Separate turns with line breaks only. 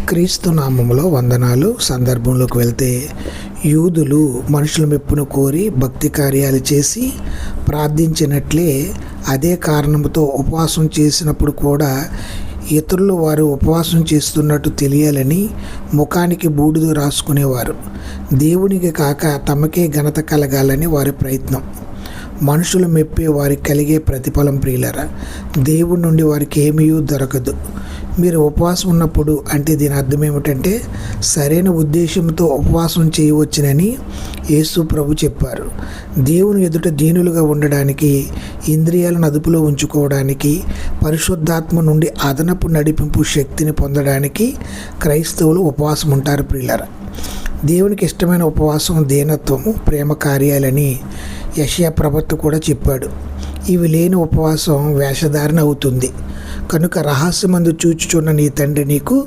క్రీస్తు నామములో వందనాలు. సందర్భంలోకి వెళ్తే, యూదులు మనుషుల మెప్పును కోరి భక్తి కార్యాలు చేసి ప్రార్థించినట్లే అదే కారణంతో ఉపవాసం చేసినప్పుడు కూడా ఇతరులు వారు ఉపవాసం చేస్తున్నట్టు తెలియాలని ముఖానికి బూడిద రాసుకునేవారు. దేవునికి కాక తమకే ఘనత కలగాలని వారి ప్రయత్నం. మనుషులు మెప్పే వారికి కలిగే ప్రతిఫలం ప్రియులరా, దేవుడి నుండి వారికి ఏమీ దొరకదు. మీరు ఉపవాసం ఉన్నప్పుడు అంటే దీని అర్థం ఏమిటంటే, సరైన ఉద్దేశంతో ఉపవాసం చేయవచ్చునని యేసు ప్రభు చెప్పారు. దేవుని ఎదుట దీనులుగా ఉండడానికి, ఇంద్రియాలను అదుపులో ఉంచుకోవడానికి, పరిశుద్ధాత్మ నుండి అదనపు నడిపింపు శక్తిని పొందడానికి క్రైస్తవులు ఉపవాసం ఉంటారు ప్రియులరా. దేవునికి ఇష్టమైన ఉపవాసం దీనత్వము, ప్రేమ కార్యాలని యెషయా ప్రవక్త కూడా చెప్పాడు. ఇవి లేని ఉపవాసం వేషధారణ అవుతుంది. కనుక రహస్యమందు చూచుచున్న నీ తండ్రి నీకు